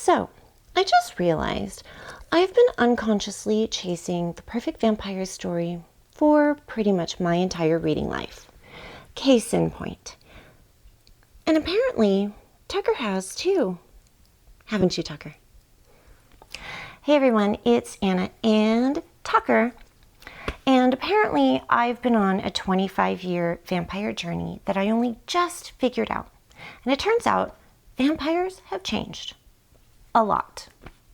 So, I just realized I've been unconsciously chasing the perfect vampire story for pretty much my entire reading life. Case in point. And apparently, Tucker has too. Haven't you, Tucker? Hey everyone, it's Anna and Tucker. And apparently I've been on a 25-year vampire journey that I only just figured out. And it turns out vampires have changed. A lot.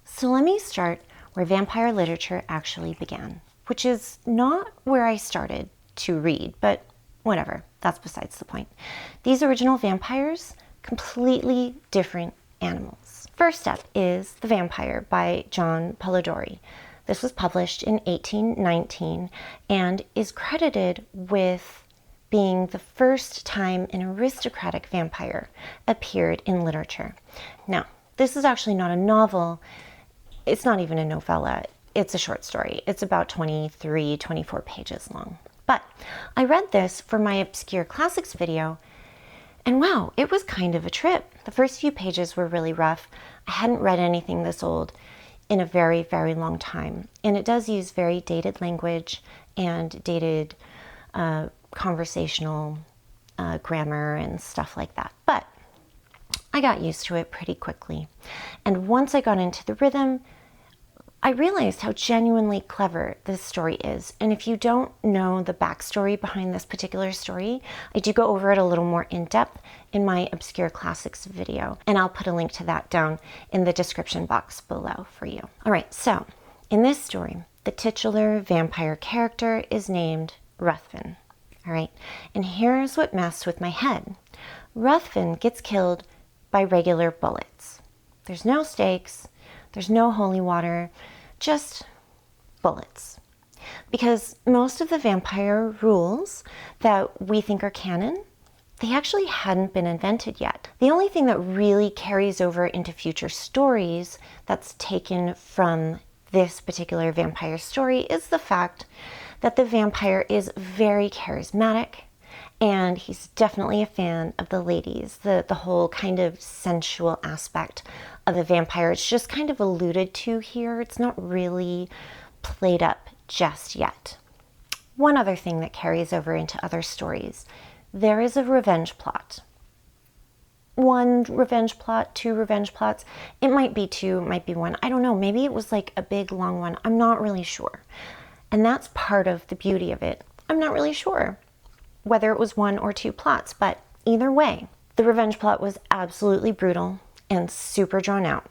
So let me start where vampire literature actually began, which is not where I started to read, but whatever, that's besides the point. These original vampires, completely different animals. First up is The Vampire by John Polidori. This was published in 1819 and is credited with being the first time an aristocratic vampire appeared in literature. Now, this is actually not a novel. It's not even a novella. It's a short story. It's about 23, 24 pages long. But I read this for my Obscure Classics video, and wow, it was kind of a trip. The first few pages were really rough. I hadn't read anything this old in a very, very long time. And it does use very dated language and dated conversational grammar and stuff like that. But I got used to it pretty quickly. And once I got into the rhythm, I realized how genuinely clever this story is. And if you don't know the backstory behind this particular story, I do go over it a little more in depth in my Obscure Classics video. And I'll put a link to that down in the description box below for you. All right, so in this story, the titular vampire character is named Ruthven. All right, and here's what messed with my head. Ruthven gets killed by regular bullets. There's no stakes, there's no holy water, just bullets. Because most of the vampire rules that we think are canon, they actually hadn't been invented yet. The only thing that really carries over into future stories that's taken from this particular vampire story is the fact that the vampire is very charismatic, and he's definitely a fan of the ladies, the whole kind of sensual aspect of the vampire. It's just kind of alluded to here. It's not really played up just yet. One other thing that carries over into other stories, there is a revenge plot. One revenge plot, two revenge plots. It might be two, it might be one. I don't know. Maybe it was like a big long one. I'm not really sure. And that's part of the beauty of it. I'm not really sure whether it was one or two plots, but either way, the revenge plot was absolutely brutal and super drawn out.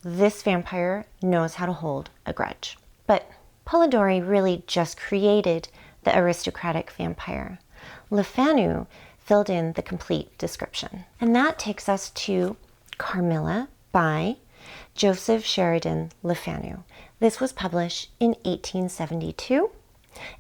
This vampire knows how to hold a grudge. But Polidori really just created the aristocratic vampire. Fanu filled in the complete description. And that takes us to Carmilla by Joseph Sheridan Fanu. This was published in 1872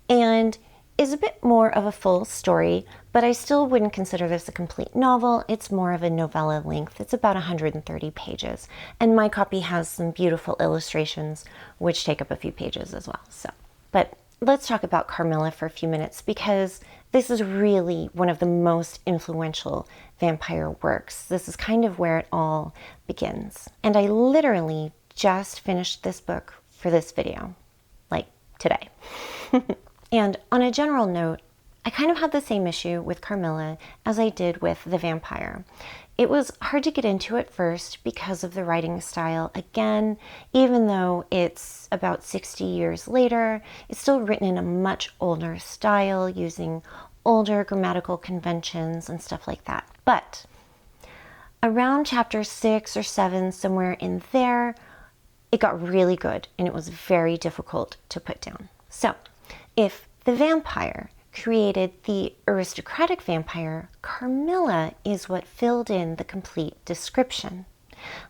and is a bit more of a full story, but I still wouldn't consider this a complete novel. It's more of a novella length. It's about 130 pages. And my copy has some beautiful illustrations, which take up a few pages as well. But let's talk about Carmilla for a few minutes, because this is really one of the most influential vampire works. This is kind of where it all begins. And I literally just finished this book for this video, like today. And on a general note, I kind of had the same issue with Carmilla as I did with The Vampire. It was hard to get into at first because of the writing style. Again, even though it's about 60 years later, it's still written in a much older style using older grammatical conventions and stuff like that. But around chapter 6 or 7, somewhere in there, it got really good and it was very difficult to put down. So, if The Vampire created the aristocratic vampire, Carmilla is what filled in the complete description.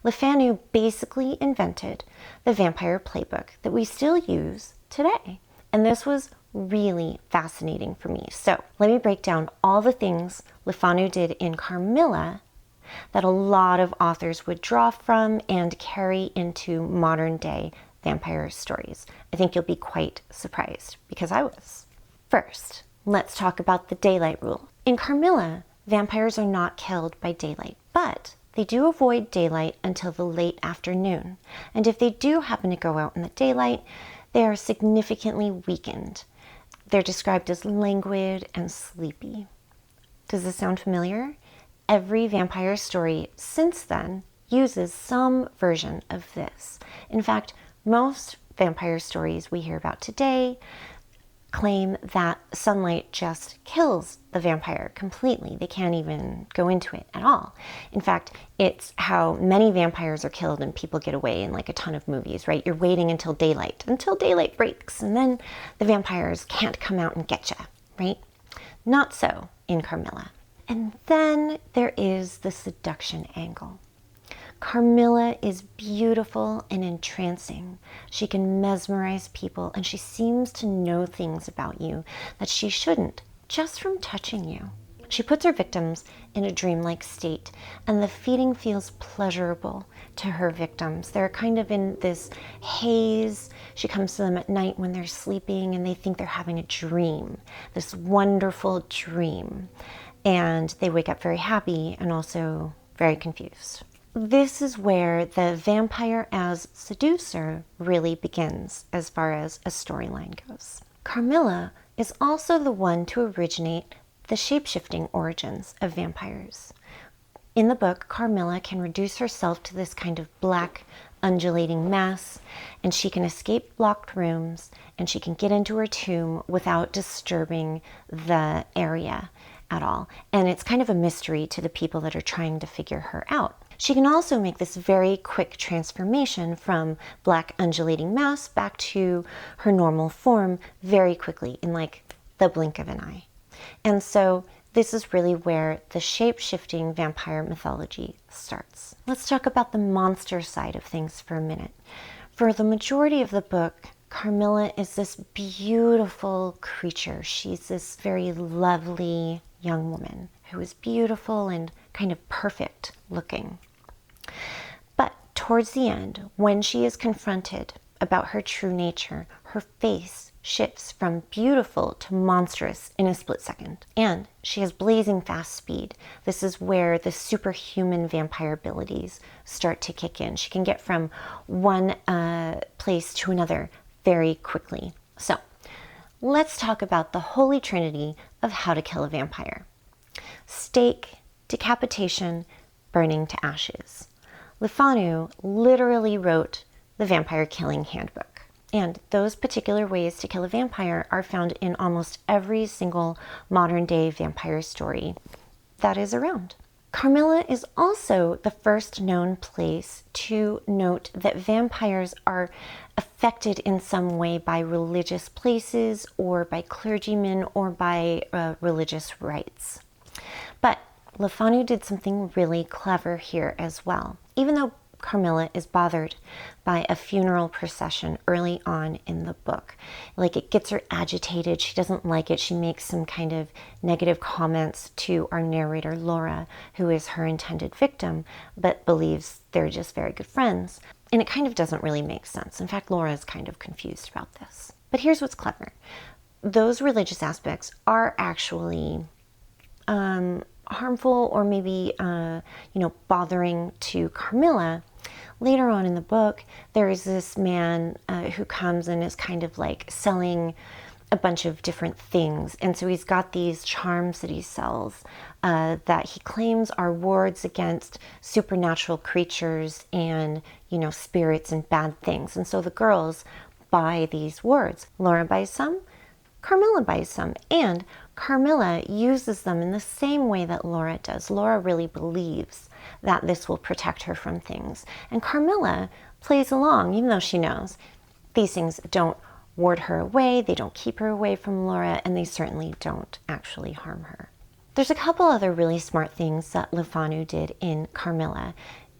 Fanu basically invented the vampire playbook that we still use today. And this was really fascinating for me. So let me break down all the things Fanu did in Carmilla that a lot of authors would draw from and carry into modern day vampire stories. I think you'll be quite surprised, because I was. First, let's talk about the daylight rule. In Carmilla, vampires are not killed by daylight, but They do avoid daylight until the late afternoon, and if they do happen to go out in the daylight, they are significantly weakened. They're described as languid and sleepy. Does this sound familiar? Every vampire story since then uses some version of this. In fact, most vampire stories we hear about today claim that sunlight just kills the vampire completely. They can't even go into it at all. In fact, it's how many vampires are killed and people get away in like a ton of movies, right? You're waiting until daylight breaks, and then the vampires can't come out and get you, right? Not so in Carmilla. And then there is the seduction angle. Carmilla is beautiful and entrancing. She can mesmerize people, and she seems to know things about you that she shouldn't, just from touching you. She puts her victims in a dreamlike state, and the feeding feels pleasurable to her victims. They're kind of in this haze. She comes to them at night when they're sleeping, and they think they're having a dream, this wonderful dream. And they wake up very happy and also very confused. This is where the vampire as seducer really begins as far as a storyline goes. Carmilla is also the one to originate the shape-shifting origins of vampires. In the book, Carmilla can reduce herself to this kind of black, undulating mass, and she can escape blocked rooms, and she can get into her tomb without disturbing the area at all. And it's kind of a mystery to the people that are trying to figure her out. She can also make this very quick transformation from black undulating mass back to her normal form very quickly in like the blink of an eye. And so this is really where the shape-shifting vampire mythology starts. Let's talk about the monster side of things for a minute. For the majority of the book, Carmilla is this beautiful creature. She's this very lovely young woman who is beautiful and kind of perfect looking. But towards the end, when she is confronted about her true nature, her face shifts from beautiful to monstrous in a split second. And she has blazing fast speed. This is where the superhuman vampire abilities start to kick in. She can get from one place to another very quickly. So let's talk about the holy trinity of how to kill a vampire. Stake, decapitation, burning to ashes. Fanu literally wrote the vampire killing handbook. And those particular ways to kill a vampire are found in almost every single modern day vampire story that is around. Carmilla is also the first known place to note that vampires are affected in some way by religious places or by clergymen or by religious rites. But Fanu did something really clever here as well. Even though Carmilla is bothered by a funeral procession early on in the book, like it gets her agitated, she doesn't like it, she makes some kind of negative comments to our narrator Laura, who is her intended victim, but believes they're just very good friends. And it kind of doesn't really make sense. In fact, Laura is kind of confused about this. But here's what's clever. Those religious aspects are actually harmful or maybe, bothering to Carmilla. Later on in the book, there is this man who comes and is kind of like selling a bunch of different things. And so he's got these charms that he sells that he claims are wards against supernatural creatures and, spirits and bad things. And so the girls buy these wards. Laura buys some, Carmilla buys some, and Carmilla uses them in the same way that Laura does. Laura really believes that this will protect her from things. And Carmilla plays along, even though she knows these things don't ward her away, they don't keep her away from Laura, and they certainly don't actually harm her. There's a couple other really smart things that Fanu did in Carmilla.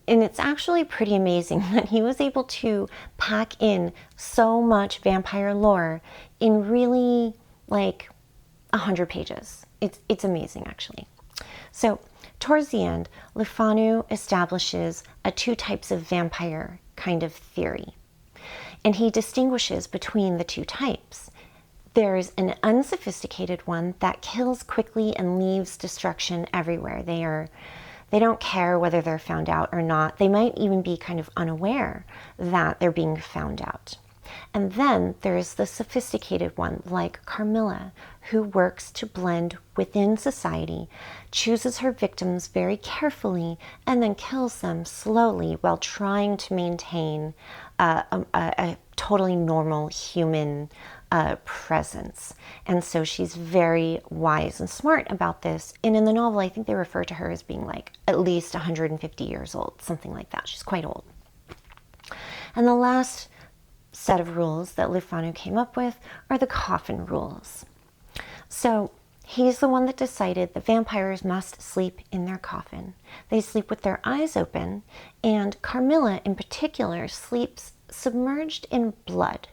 And it's actually pretty amazing that he was able to pack in so much vampire lore in really like 100 pages. It's amazing, actually. So towards the end, Fanu establishes a two types of vampire kind of theory. And he distinguishes between the two types. There's an unsophisticated one that kills quickly and leaves destruction everywhere. They They don't care whether they're found out or not. They might even be kind of unaware that they're being found out. And then there's the sophisticated one, like Carmilla, who works to blend within society, chooses her victims very carefully, and then kills them slowly while trying to maintain a totally normal human presence. And so she's very wise and smart about this. And in the novel, I think they refer to her as being like at least 150 years old, something like that. She's quite old. And the last set of rules that Le Fanu came up with are the coffin rules. So he's the one that decided that vampires must sleep in their coffin. They sleep with their eyes open, and Carmilla in particular sleeps submerged in blood.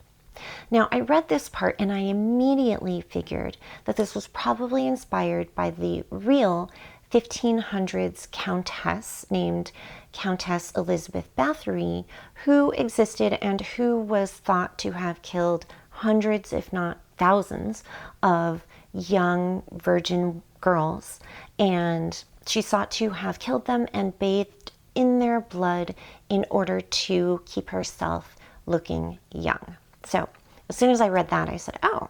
Now, I read this part and I immediately figured that this was probably inspired by the real 1500s countess named Countess Elizabeth Bathory, who existed and who was thought to have killed hundreds, if not thousands, of young virgin girls. And she sought to have killed them and bathed in their blood in order to keep herself looking young. So as soon as I read that, I said, oh,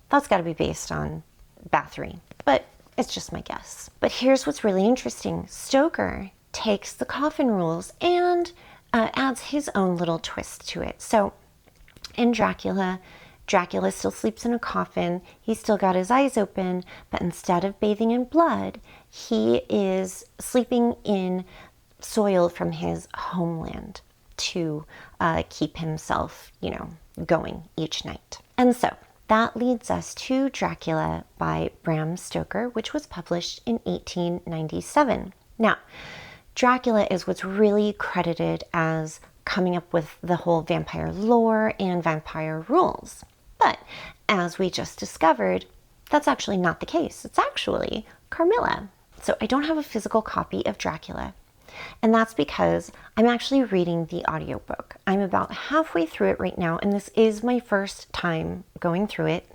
that's got to be based on Bathory. But it's just my guess. But here's what's really interesting. Stoker takes the coffin rules and adds his own little twist to it. So in Dracula still sleeps in a coffin. He's still got his eyes open, but instead of bathing in blood, he is sleeping in soil from his homeland to keep himself, going each night. And so that leads us to Dracula by Bram Stoker, which was published in 1897. Now, Dracula is what's really credited as coming up with the whole vampire lore and vampire rules. But as we just discovered, that's actually not the case. It's actually Carmilla. So I don't have a physical copy of Dracula. And that's because I'm actually reading the audiobook. I'm about halfway through it right now, and this is my first time going through it.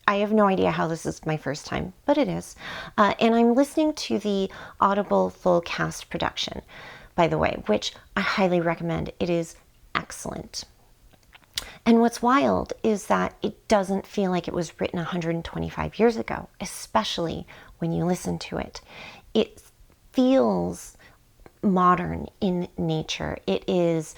I have no idea how this is my first time, but it is. And I'm listening to the Audible full cast production, by the way, which I highly recommend. It is excellent. And what's wild is that it doesn't feel like it was written 125 years ago, especially when you listen to it. It feels modern in nature. It is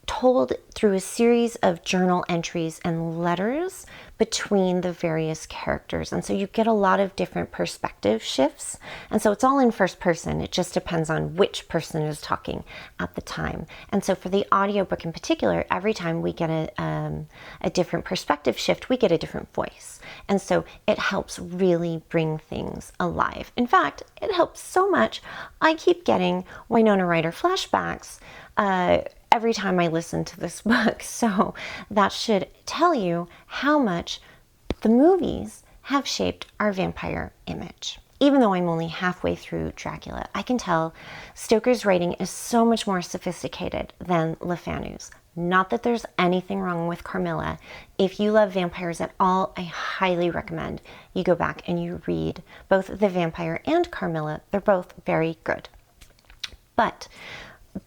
told through a series of journal entries and letters between the various characters. And so you get a lot of different perspective shifts. And so it's all in first person. It just depends on which person is talking at the time. And so for the audiobook in particular, every time we get a different perspective shift, we get a different voice. And so it helps really bring things alive. In fact, it helps so much, I keep getting Winona Ryder flashbacks every time I listen to this book. So that should tell you how much the movies have shaped our vampire image. Even though I'm only halfway through Dracula, I can tell Stoker's writing is so much more sophisticated than Le Fanu's. Not that there's anything wrong with Carmilla. If you love vampires at all, I highly recommend you go back and you read both The Vampire and Carmilla. They're both very good. But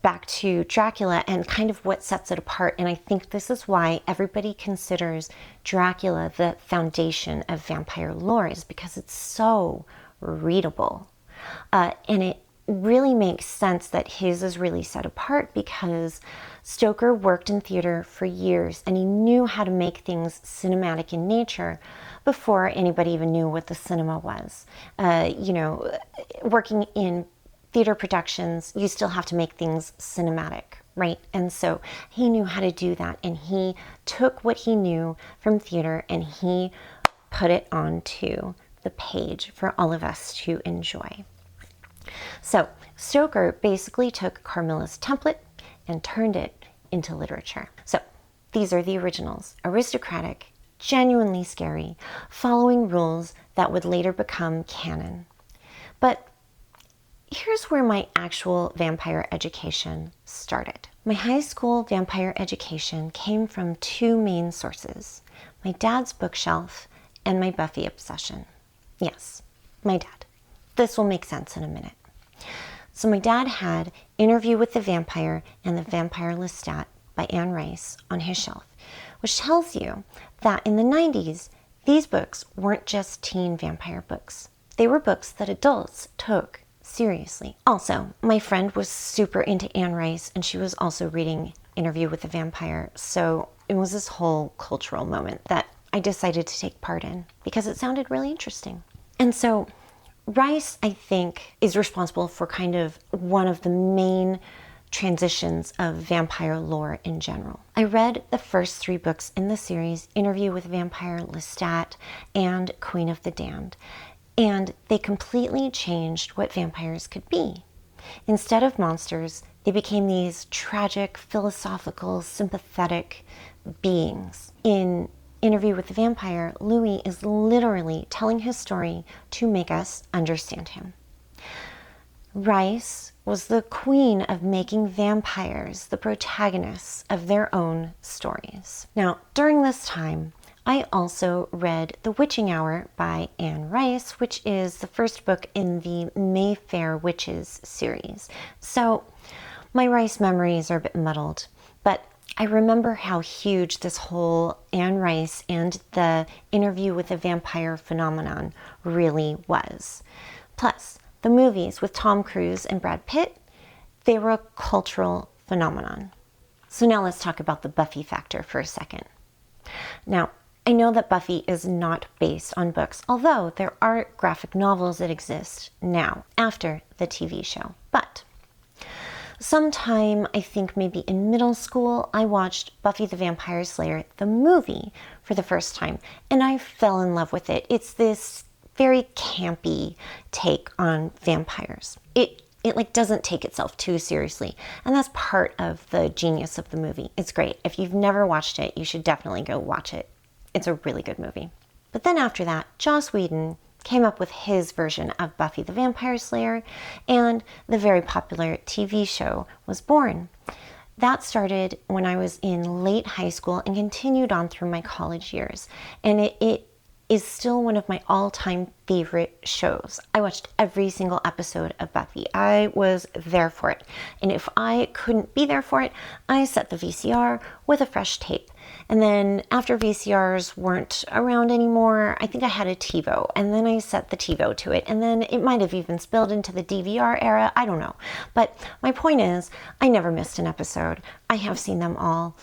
back to Dracula and kind of what sets it apart, and I think this is why everybody considers Dracula the foundation of vampire lore, is because it's so readable. And it really makes sense that his is really set apart because Stoker worked in theater for years and he knew how to make things cinematic in nature before anybody even knew what the cinema was. Working in theater productions, you still have to make things cinematic, right? And so he knew how to do that, and he took what he knew from theater and he put it onto the page for all of us to enjoy. So Stoker basically took Carmilla's template and turned it into literature. So these are the originals: aristocratic, genuinely scary, following rules that would later become canon. But here's where my actual vampire education started. My high school vampire education came from two main sources: my dad's bookshelf and my Buffy obsession. Yes, my dad. This will make sense in a minute. So my dad had Interview with the Vampire and the Vampire Lestat by Anne Rice on his shelf, which tells you that in the 90s, these books weren't just teen vampire books. They were books that adults took seriously. Also, my friend was super into Anne Rice, and she was also reading Interview with the Vampire, so it was this whole cultural moment that I decided to take part in because it sounded really interesting. And so Rice, I think, is responsible for kind of one of the main transitions of vampire lore in general. I read the first 3 books in the series, Interview with Vampire, Lestat, and Queen of the Damned, and they completely changed what vampires could be. Instead of monsters, they became these tragic, philosophical, sympathetic beings. In Interview with the Vampire, Louis is literally telling his story to make us understand him. Rice was the queen of making vampires the protagonists of their own stories. Now, during this time, I also read The Witching Hour by Anne Rice, which is the first book in the Mayfair Witches series. So my Rice memories are a bit muddled, but I remember how huge this whole Anne Rice and the Interview with the Vampire phenomenon really was. Plus, the movies with Tom Cruise and Brad Pitt, they were a cultural phenomenon. So now let's talk about the Buffy factor for a second. Now, I know that Buffy is not based on books, although there are graphic novels that exist now after the TV show. But sometime, I think maybe in middle school, I watched Buffy the Vampire Slayer, the movie, for the first time, and I fell in love with it. It's this very campy take on vampires. It like doesn't take itself too seriously, and that's part of the genius of the movie. It's great. If you've never watched it, you should definitely go watch it. It's a really good movie. But then after that, Joss Whedon came up with his version of Buffy the Vampire Slayer, and the very popular TV show was born. That started when I was in late high school and continued on through my college years, and it is still one of my all-time favorite shows. I watched every single episode of Buffy. I was there for it. And if I couldn't be there for it, I set the VCR with a fresh tape. And then after VCRs weren't around anymore, I think I had a TiVo, and then I set the TiVo to it, and then it might have even spilled into the DVR era, I don't know. But my point is, I never missed an episode. I have seen them all.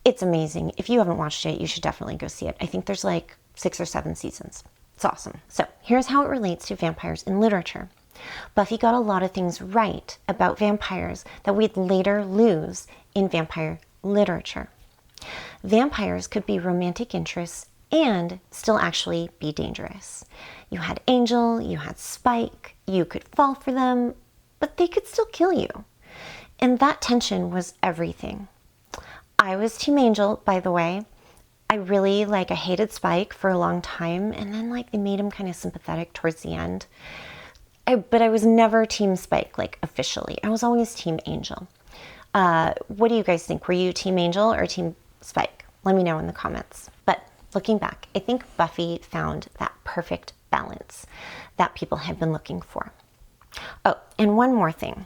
It's amazing. If you haven't watched it, you should definitely go see it. I think there's like 6 or 7 seasons. It's awesome. So here's how it relates to vampires in literature. Buffy got a lot of things right about vampires that we'd later lose in vampire literature. Vampires could be romantic interests and still actually be dangerous. You had Angel, you had Spike, you could fall for them, but they could still kill you. And that tension was everything. I was Team Angel, by the way. I hated Spike for a long time, and then they made him kind of sympathetic towards the end. But I was never Team Spike, officially. I was always Team Angel. What do you guys think? Were you Team Angel or Team Spike? Let me know in the comments. But looking back, I think Buffy found that perfect balance that people had been looking for. Oh, and one more thing.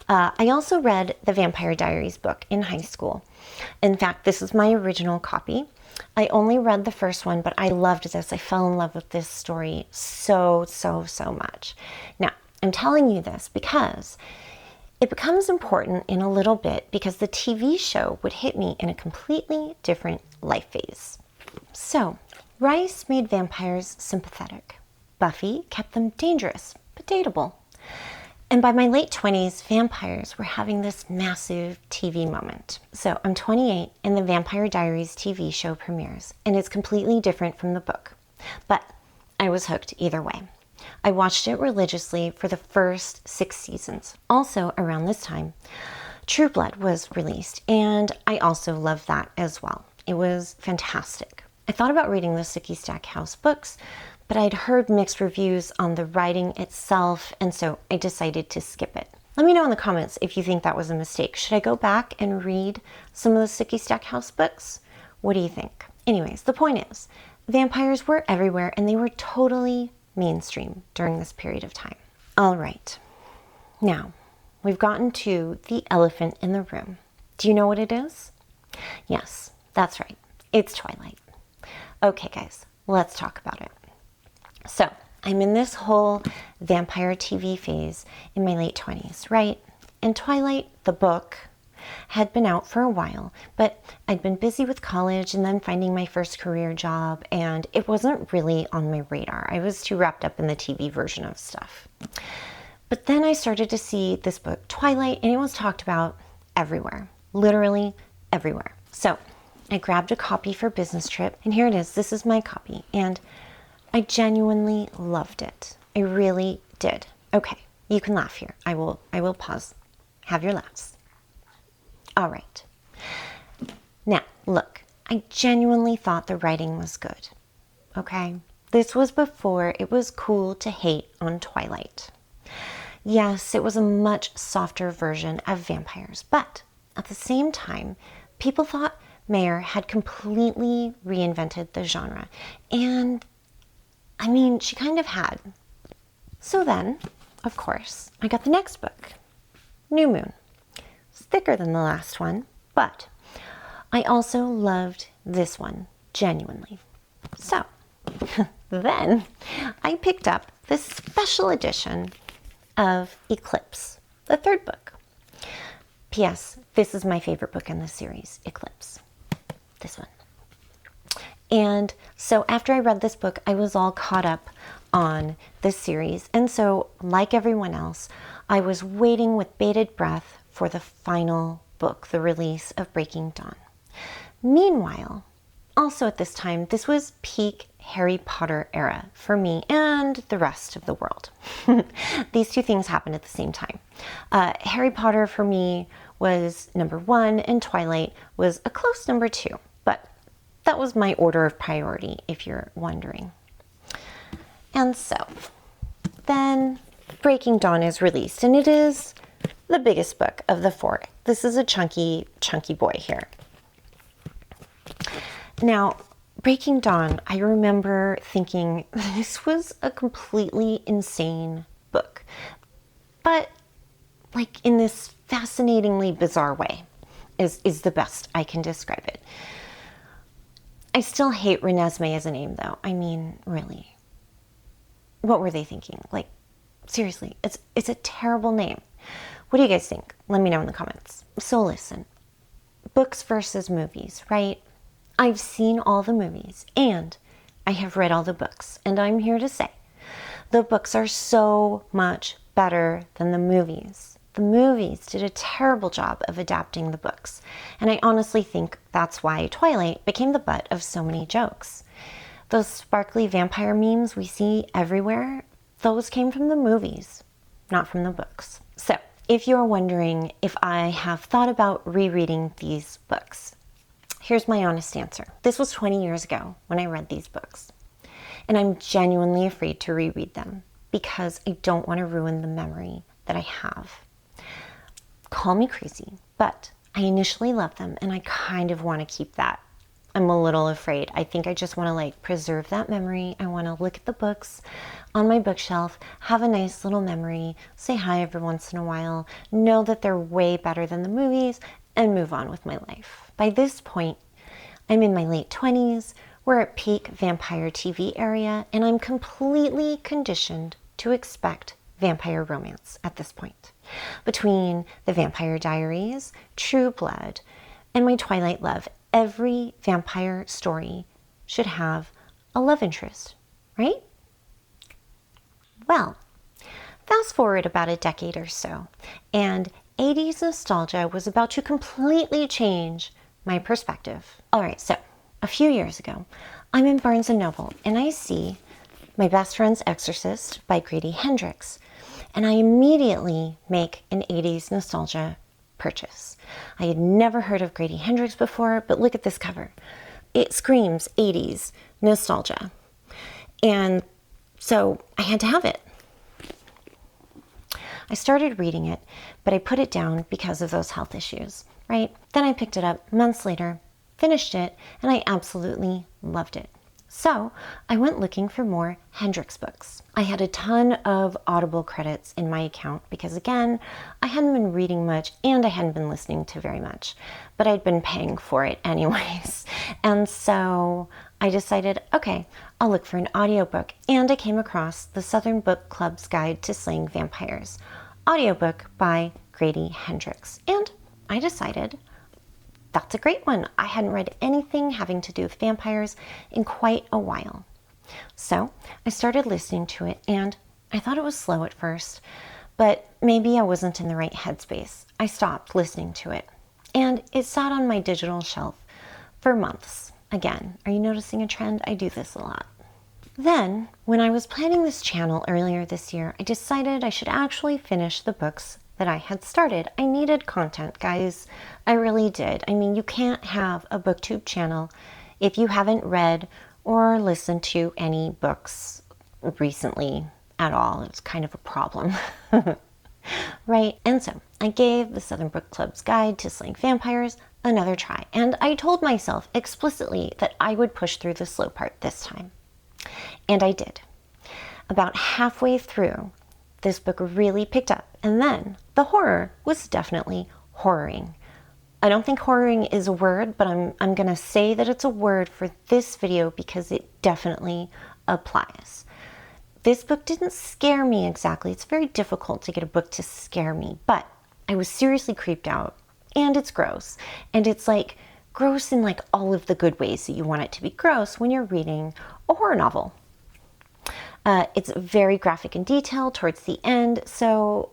I also read the Vampire Diaries book in high school. In fact, this is my original copy. I only read the first one, but I loved this. I fell in love with this story so much. Now, I'm telling you this because it becomes important in a little bit because the TV show would hit me in a completely different life phase. So, Rice made vampires sympathetic. Buffy kept them dangerous, but dateable. And by my late 20s, vampires were having this massive TV moment. So I'm 28 and the Vampire Diaries TV show premieres, and it's completely different from the book. But I was hooked either way. I watched it religiously for the first 6 seasons. Also around this time, True Blood was released, and I also loved that as well. It was fantastic. I thought about reading the Sookie Stackhouse books, but I'd heard mixed reviews on the writing itself, and so I decided to skip it. Let me know in the comments if you think that was a mistake. Should I go back and read some of the Sookie Stackhouse books? What do you think? Anyways, the point is, vampires were everywhere, and they were totally mainstream during this period of time. All right. Now, we've gotten to the elephant in the room. Do you know what it is? Yes, that's right. It's Twilight. Okay, guys, let's talk about it. So, I'm in this whole vampire TV phase in my late 20s, right? And Twilight, the book, had been out for a while, but I'd been busy with college and then finding my first career job, and it wasn't really on my radar. I was too wrapped up in the TV version of stuff. But then I started to see this book, Twilight, and it was talked about everywhere, literally everywhere. So I grabbed a copy for business trip, and here it is. This is my copy, and I genuinely loved it. I really did. Okay, you can laugh here. I will pause. Have your laughs. All right. Now, look, I genuinely thought the writing was good. Okay? This was before it was cool to hate on Twilight. Yes, it was a much softer version of vampires, but at the same time, people thought Meyer had completely reinvented the genre. And, I mean, she kind of had. So then, of course, I got the next book, New Moon. It's thicker than the last one, but I also loved this one, genuinely. So, then I picked up this special edition of Eclipse, the third book. P.S. This is my favorite book in the series, Eclipse. This one. And so after I read this book, I was all caught up on this series. And so, like everyone else, I was waiting with bated breath for the final book, the release of Breaking Dawn. Meanwhile, also at this time, this was peak Harry Potter era for me and the rest of the world. These two things happened at the same time. Harry Potter for me was number 1 and Twilight was a close number 2. But that was my order of priority, if you're wondering. And so, then Breaking Dawn is released, and it is the biggest book of the 4. This is a chunky boy here. Now, Breaking Dawn, I remember thinking this was a completely insane book, but like in this fascinatingly bizarre way is the best I can describe it. I still hate Renesmee as a name, though. I mean, really. What were they thinking? Like, seriously, it's a terrible name. What do you guys think? Let me know in the comments. So listen, books versus movies, right? I've seen all the movies and I have read all the books, and I'm here to say the books are so much better than the movies. The movies did a terrible job of adapting the books, and I honestly think that's why Twilight became the butt of so many jokes. Those sparkly vampire memes we see everywhere, those came from the movies, not from the books. So, if you're wondering if I have thought about rereading these books, here's my honest answer. This was 20 years ago when I read these books, and I'm genuinely afraid to reread them because I don't want to ruin the memory that I have. Call me crazy, but I initially loved them and I kind of want to keep that. I'm a little afraid. I think I just want to preserve that memory. I want to look at the books on my bookshelf, have a nice little memory, say hi every once in a while, know that they're way better than the movies, and move on with my life. By this point, I'm in my late 20s, we're at peak vampire TV area, and I'm completely conditioned to expect vampire romance at this point. Between the Vampire Diaries, True Blood, and my Twilight love, every vampire story should have a love interest, right? Well, fast forward about a decade or so, and 80s nostalgia was about to completely change my perspective. All right, so a few years ago, I'm in Barnes & Noble, and I see My Best Friend's Exorcist by Grady Hendrix, and I immediately make an 80s nostalgia purchase. I had never heard of Grady Hendrix before, but look at this cover. It screams 80s nostalgia. And so I had to have it. I started reading it, but I put it down because of those health issues, right? Then I picked it up months later, finished it, and I absolutely loved it. So I went looking for more Hendrix books. I had a ton of Audible credits in my account because, again, I hadn't been reading much and I hadn't been listening to very much, but I'd been paying for it anyways. And so I decided, okay, I'll look for an audiobook, and I came across the Southern Book Club's Guide to Slaying Vampires, audiobook by Grady Hendrix, and I decided that's a great one. I hadn't read anything having to do with vampires in quite a while. So I started listening to it, and I thought it was slow at first, but maybe I wasn't in the right headspace. I stopped listening to it, and it sat on my digital shelf for months. Again, are you noticing a trend? I do this a lot. Then, when I was planning this channel earlier this year, I decided I should actually finish the books that I had started. I needed content, guys. I really did. I mean, you can't have a booktube channel if you haven't read or listened to any books recently at all. It's kind of a problem. Right? And so I gave the Southern Book Club's Guide to Slaying Vampires another try, and I told myself explicitly that I would push through the slow part this time. And I did. About halfway through, this book really picked up, and then the horror was definitely horroring. I don't think horroring is a word, but I'm going to say that it's a word for this video because it definitely applies. This book didn't scare me exactly. It's very difficult to get a book to scare me, but I was seriously creeped out, and it's gross. And it's like gross in like all of the good ways that you want it to be gross when you're reading a horror novel. It's very graphic and detailed towards the end, so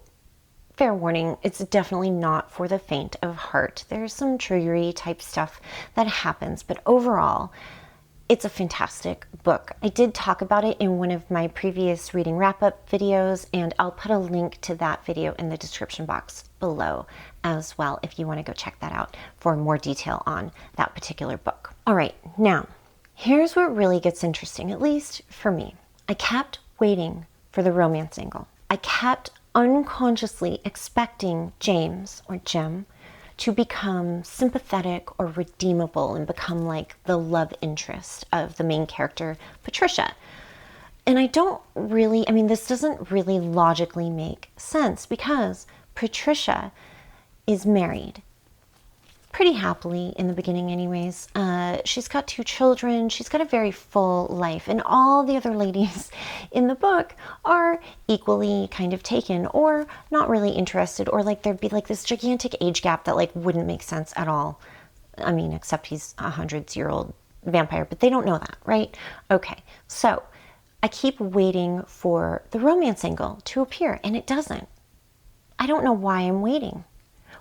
fair warning, it's definitely not for the faint of heart. There's some triggery type stuff that happens, but overall, it's a fantastic book. I did talk about it in one of my previous reading wrap-up videos, and I'll put a link to that video in the description box below as well if you want to go check that out for more detail on that particular book. All right, now, here's where it really gets interesting, at least for me. I kept waiting for the romance angle. I kept unconsciously expecting James, or Jem, to become sympathetic or redeemable and become like the love interest of the main character, Patricia. And I don't really, I mean, this doesn't really logically make sense because Patricia is married pretty happily in the beginning anyways. She's got 2 children. She's got a very full life, and all the other ladies in the book are equally kind of taken or not really interested, or like there'd be like this gigantic age gap that like wouldn't make sense at all. I mean, except he's a 100-year-old vampire, but they don't know that, right? Okay, so I keep waiting for the romance angle to appear, and it doesn't. I don't know why I'm waiting.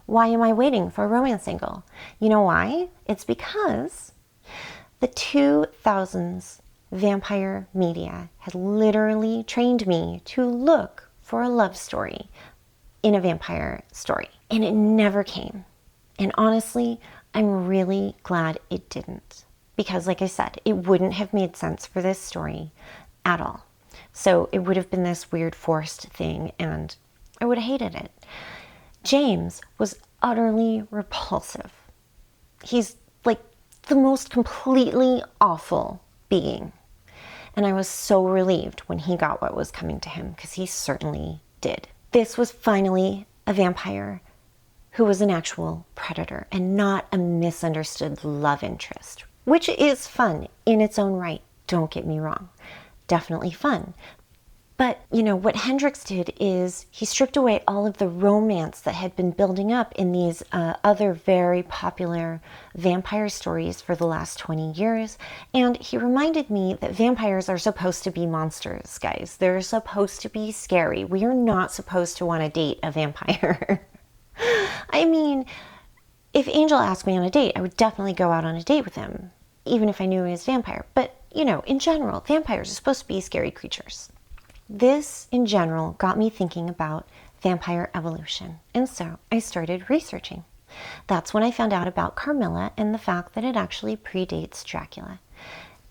Why am I waiting for a romance angle? You know why? It's because the 2000s vampire media had literally trained me to look for a love story in a vampire story, and it never came. And honestly, I'm really glad it didn't, because like I said, it wouldn't have made sense for this story at all. So it would have been this weird forced thing, and I would have hated it. James was utterly repulsive. He's like the most completely awful being. And I was so relieved when he got what was coming to him, because he certainly did. This was finally a vampire who was an actual predator and not a misunderstood love interest, which is fun in its own right. Don't get me wrong. Definitely fun. But, you know, what Hendrix did is he stripped away all of the romance that had been building up in these other very popular vampire stories for the last 20 years. And he reminded me that vampires are supposed to be monsters, guys. They're supposed to be scary. We are not supposed to want to date a vampire. I mean, if Angel asked me on a date, I would definitely go out on a date with him, even if I knew he was a vampire. But, you know, in general, vampires are supposed to be scary creatures. This, in general, got me thinking about vampire evolution, and so I started researching. That's when I found out about Carmilla and the fact that it actually predates Dracula,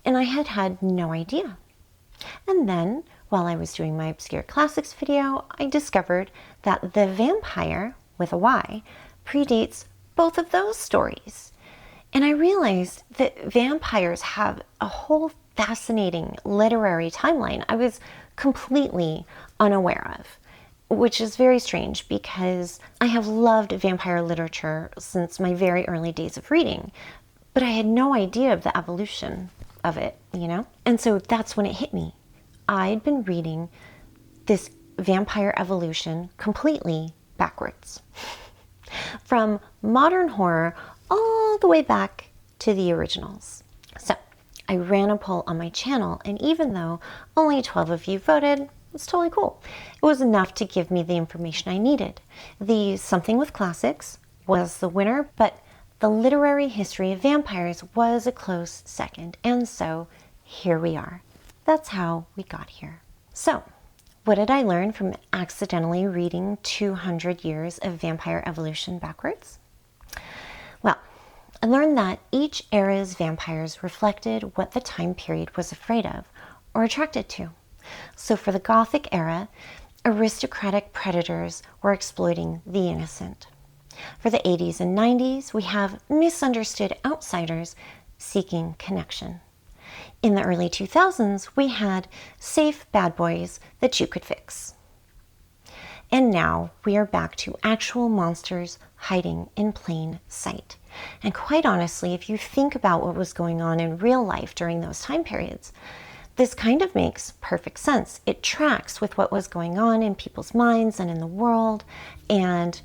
and I had had no idea. And then, while I was doing my Obscure Classics video, I discovered that the Vampyre, with a Y, predates both of those stories. And I realized that vampires have a whole fascinating literary timeline I was completely unaware of, which is very strange because I have loved vampire literature since my very early days of reading, but I had no idea of the evolution of it, you know? And so that's when it hit me. I'd been reading this vampire evolution completely backwards. From modern horror all the way back to the originals. So I ran a poll on my channel, and even though only 12 of you voted, it was totally cool. It was enough to give me the information I needed. The Something with Classics was the winner, but the literary history of vampires was a close second, and so here we are. That's how we got here. So, what did I learn from accidentally reading 200 years of vampire evolution backwards? Well, I learned that each era's vampires reflected what the time period was afraid of or attracted to. So for the Gothic era, aristocratic predators were exploiting the innocent. For the 80s and 90s, we have misunderstood outsiders seeking connection. In the early 2000s, we had safe bad boys that you could fix. And now we are back to actual monsters hiding in plain sight. And quite honestly, if you think about what was going on in real life during those time periods, this kind of makes perfect sense. It tracks with what was going on in people's minds and in the world, and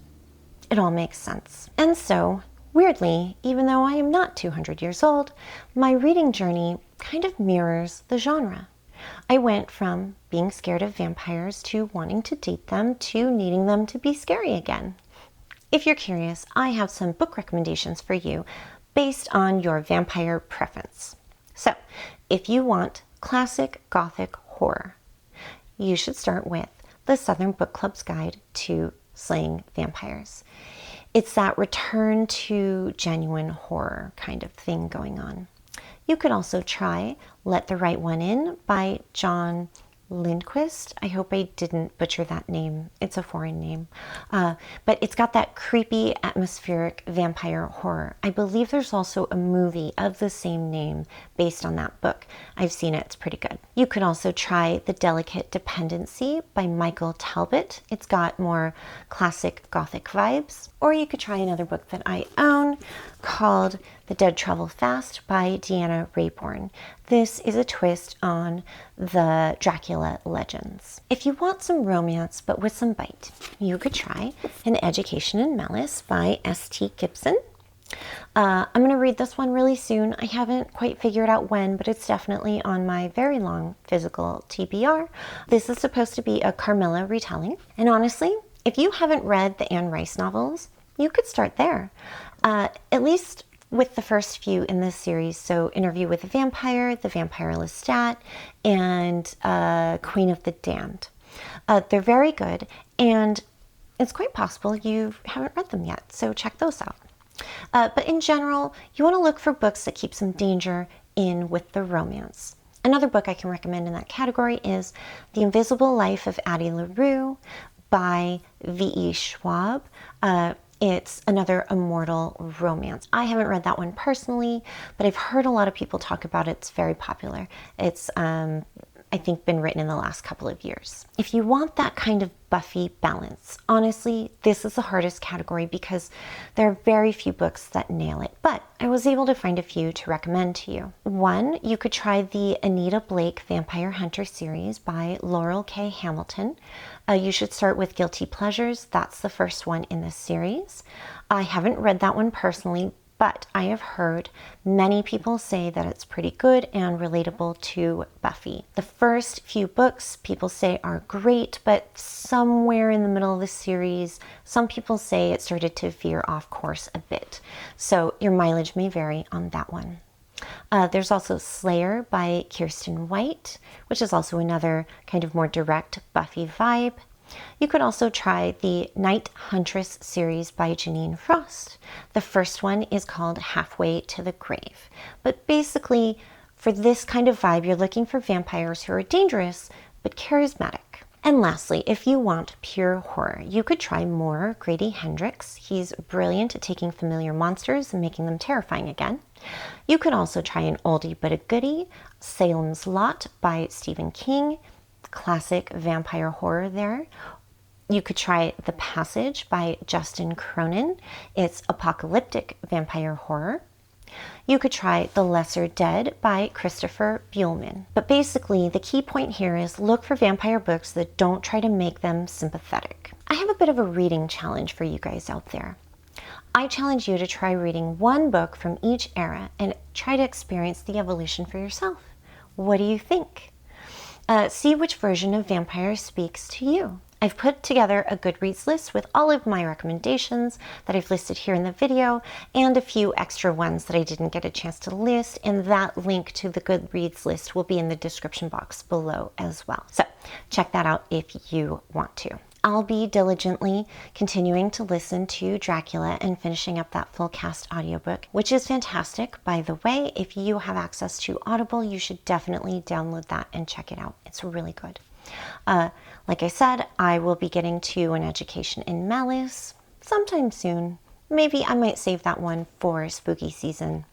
it all makes sense. And so, weirdly, even though I am not 200 years old, my reading journey kind of mirrors the genre. I went from being scared of vampires to wanting to date them to needing them to be scary again. If you're curious, I have some book recommendations for you based on your vampire preference. So, if you want classic Gothic horror, you should start with the Southern Book Club's Guide to Slaying Vampires. It's that return to genuine horror kind of thing going on. You could also try Let the Right One In by John Lindquist. I hope I didn't butcher that name. It's a foreign name. But it's got that creepy, atmospheric vampire horror. I believe there's also a movie of the same name based on that book. I've seen it. It's pretty good. You could also try The Delicate Dependency by Michael Talbot. It's got more classic Gothic vibes. Or you could try another book that I own called The Dead Travel Fast by Deanna Raybourn. This is a twist on the Dracula legends. If you want some romance but with some bite, you could try An Education in Malice by S.T. Gibson. I'm going to read this one really soon. I haven't quite figured out when, but it's definitely on my very long physical TBR. This is supposed to be a Carmilla retelling. And honestly, if you haven't read the Anne Rice novels, you could start there. At least with the first few in this series, so Interview with a Vampire, The Vampire Lestat, and Queen of the Damned. They're very good, and it's quite possible you haven't read them yet, so check those out. But in general, you want to look for books that keep some danger in with the romance. Another book I can recommend in that category is The Invisible Life of Addie LaRue by V.E. Schwab. It's another immortal romance. I haven't read that one personally, but I've heard a lot of people talk about it. It's very popular. It's, I think, been written in the last couple of years. If you want that kind of Buffy balance, honestly, this is the hardest category because there are very few books that nail it, but I was able to find a few to recommend to you. One, you could try the Anita Blake Vampire Hunter series by Laurel K. Hamilton. You should start with Guilty Pleasures. That's the first one in this series. I haven't read that one personally, but I have heard many people say that it's pretty good and relatable to Buffy. The first few books people say are great, but somewhere in the middle of the series, some people say it started to veer off course a bit. So your mileage may vary on that one. There's also Slayer by Kirsten White, which is also another kind of more direct Buffy vibe. You could also try the Night Huntress series by Janine Frost. The first one is called Halfway to the Grave. But basically, for this kind of vibe, you're looking for vampires who are dangerous but charismatic. And lastly, if you want pure horror, you could try more Grady Hendrix. He's brilliant at taking familiar monsters and making them terrifying again. You could also try an oldie but a goodie, Salem's Lot by Stephen King, classic vampire horror there. You could try The Passage by Justin Cronin. It's apocalyptic vampire horror. You could try The Lesser Dead by Christopher Buehlman. But basically, the key point here is look for vampire books that don't try to make them sympathetic. I have a bit of a reading challenge for you guys out there. I challenge you to try reading one book from each era and try to experience the evolution for yourself. What do you think? See which version of vampire speaks to you. I've put together a Goodreads list with all of my recommendations that I've listed here in the video and a few extra ones that I didn't get a chance to list, and that link to the Goodreads list will be in the description box below as well. So check that out if you want to. I'll be diligently continuing to listen to Dracula and finishing up that full cast audiobook, which is fantastic. By the way, if you have access to Audible, you should definitely download that and check it out. It's really good. Like I said, I will be getting to An Education in Malice sometime soon. Maybe I might save that one for spooky season.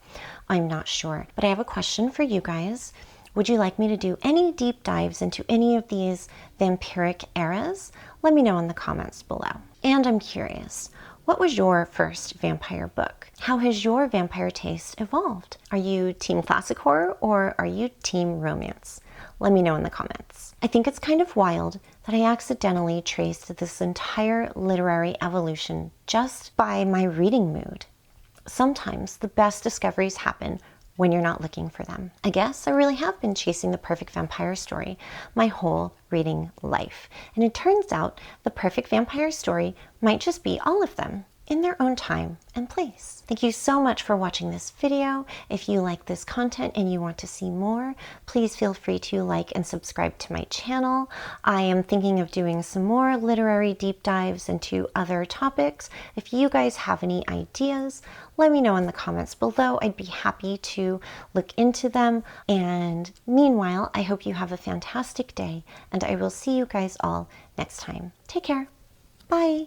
I'm not sure. But I have a question for you guys. Would you like me to do any deep dives into any of these vampiric eras? Let me know in the comments below. And I'm curious, what was your first vampire book? How has your vampire taste evolved? Are you team classic horror or are you team romance? Let me know in the comments. I think it's kind of wild that I accidentally traced this entire literary evolution just by my reading mood. Sometimes the best discoveries happen when you're not looking for them. I guess I really have been chasing the perfect vampire story my whole reading life. And it turns out the perfect vampire story might just be all of them in their own time and place. Thank you so much for watching this video. If you like this content and you want to see more, please feel free to like and subscribe to my channel. I am thinking of doing some more literary deep dives into other topics. If you guys have any ideas, let me know in the comments below. I'd be happy to look into them. And meanwhile, I hope you have a fantastic day, and I will see you guys all next time. Take care. Bye.